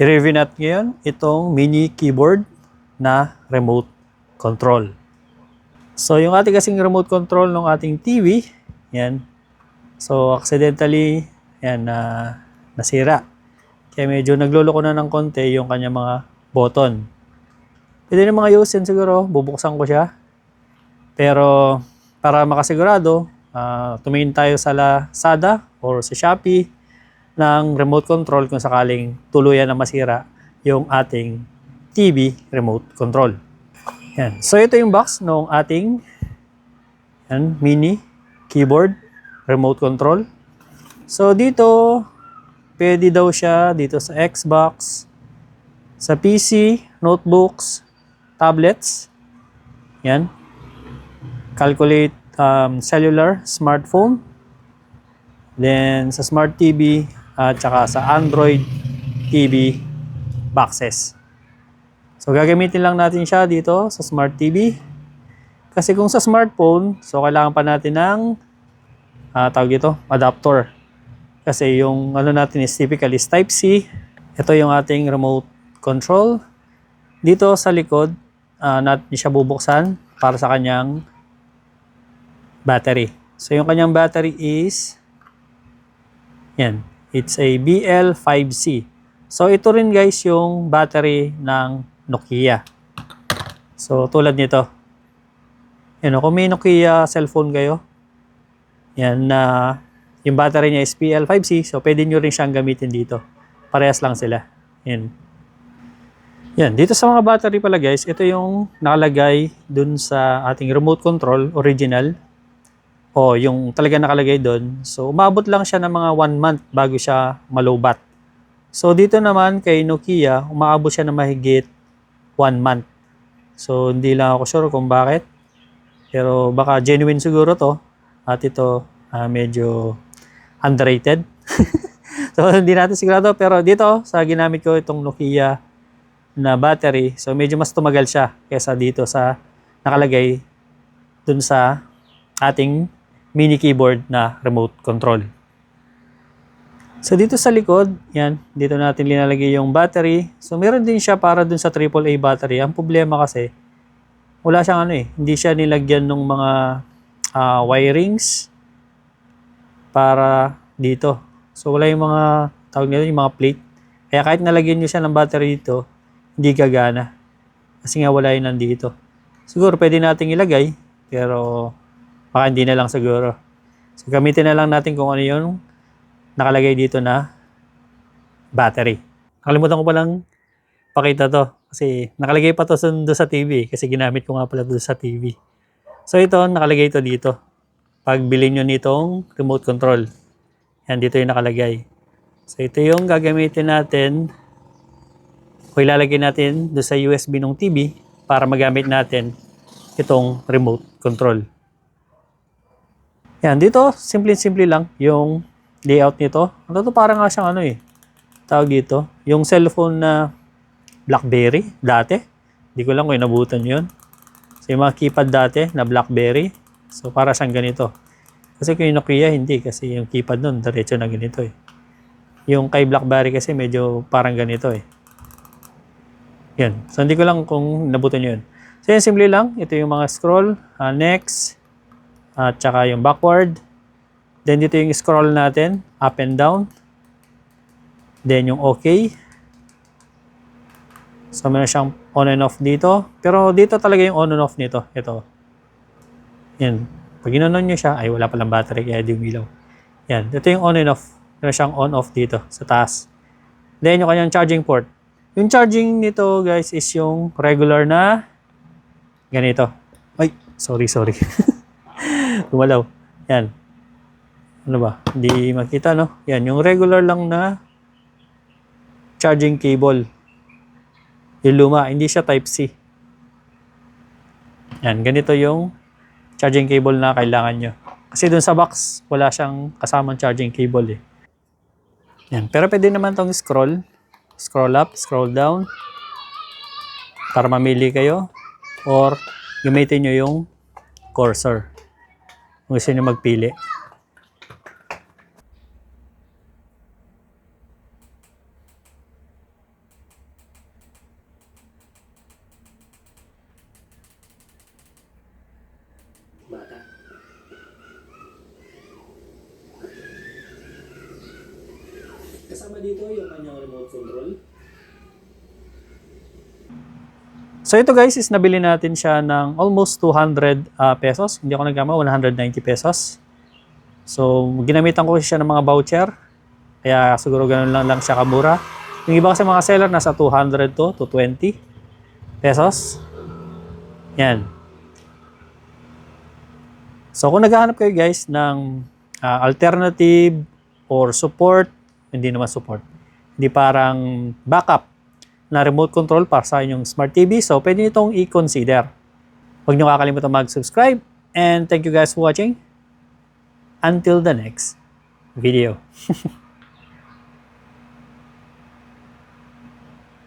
I-review natin ngayon itong mini keyboard na remote control. So, yung ating kasing remote control ng ating TV, yan. So, accidentally, yan, nasira. Kaya medyo nagluloko na ng konti yung kanyang mga button. Pwede na mga ayusin siguro, bubuksan ko siya. Pero, para makasigurado, tumingin tayo sa Lazada or sa Shopee ng remote control kung sakaling tuluyan na masira yung ating TV remote control. Yan. So ito yung box ng ating mini keyboard remote control. So dito, pwede daw siya dito sa Xbox, sa PC, notebooks, tablets. Yan. Calculate cellular, smartphone. Then sa smart TV at saka sa Android TV boxes. So gagamitin lang natin siya dito sa smart TV. Kasi kung sa smartphone, so kailangan pa natin ng tawag dito, adapter. Kasi yung ano natin is typically is Type-C. Ito yung ating remote control. Dito sa likod, natin siya bubuksan para sa kanyang battery. So yung kanyang battery is yan. It's a BL5C. So, ito rin guys yung battery ng Nokia. So, tulad nito. Yan, kung may Nokia cellphone kayo, yan yung battery niya is BL5C. So, pwede nyo rin siyang gamitin dito. Parehas lang sila. Yan. Yan. Dito sa mga battery pala guys, ito yung nakalagay dun sa ating remote control, original. O, yung talaga nakalagay doon. So, umabot lang siya ng mga 1 month bago siya malubat. So, dito naman kay Nokia, umaabot siya ng mahigit 1 month. So, hindi lang ako sure kung bakit. Pero baka genuine siguro to. At ito, medyo underrated. So, hindi natin sigurado. Pero dito, sa ginamit ko itong Nokia na battery, so medyo mas tumagal siya kaysa dito sa nakalagay dun sa ating mini keyboard na remote control. So dito sa likod, yan, dito natin linalagay yung battery. So meron din siya para dun sa AAA battery. Ang problema kasi, wala siyang hindi siya nilagyan ng mga wirings para dito. So wala yung mga, tawag nila yung mga plate. Kaya kahit nalagyan nyo siya ng battery dito, hindi gagana. Kasi nga wala yun nandito. Siguro pwede nating ilagay, pero baka hindi na lang siguro. So, gamitin na lang natin kung ano yung nakalagay dito na battery. Nakalimutan ko palang pakita to. Kasi nakalagay pa to sa TV. Kasi ginamit ko nga pala to sa TV. So ito, nakalagay ito dito. Pag bilhin nyo nitong remote control. Yan, dito yung nakalagay. So ito yung gagamitin natin. O ilalagay natin doon sa USB ng TV para magamit natin itong remote control. Yan, dito, simple-simple lang yung layout nito. Ano to, parang nga siyang tawag dito, yung cellphone na BlackBerry dati. Hindi ko lang kung inabutan yun. So, yung mga keypad dati na BlackBerry. So, para siyang ganito. Kasi kung yung Nokia, hindi. Kasi yung keypad nun, diretso na ganito Yung kay BlackBerry kasi medyo parang ganito Yan. So, hindi ko lang kung inabutan yun. So, yan, simple lang. Ito yung mga scroll, next, at saka yung backward. Then dito yung scroll natin, up and down. Then yung OK. So meron siyang on and off dito. Pero dito talaga yung on and off nito. Ito. Yan. Pag ginanon nyo siya, ay wala palang battery kaya di umilaw. Yan. Ito yung on and off. Meron siyang on off dito sa taas. Then yung kanyang charging port. Yung charging nito guys is yung regular na ganito. Ay, sorry. Gumalaw. Yan. Ano ba? Hindi makita, no? Yan. Yung regular lang na charging cable. Yung luma. Hindi siya Type-C. Yan. Ganito yung charging cable na kailangan nyo. Kasi dun sa box, wala siyang kasamang charging cable Yan. Pero pwede naman tong scroll. Scroll up, scroll down. Para mamili kayo. Or gamitin nyo yung cursor. Kung gusto nyo magpili. kasama dito yung kanyang remote control. So ito guys is nabili natin siya ng almost 200 pesos. Hindi ako nagkama, 190 pesos. So ginamitan ko siya ng mga voucher. Kaya siguro ganun lang siya kamura. Yung iba kasi mga seller nasa 200 to 20 pesos. Yan. So kung naghahanap kayo guys ng alternative or support, hindi naman support. Hindi parang backup na remote control para sa inyong smart TV. So, pwede nyo itong i-consider. Huwag nyo kakalimutan mag-subscribe. And thank you guys for watching. Until the next video.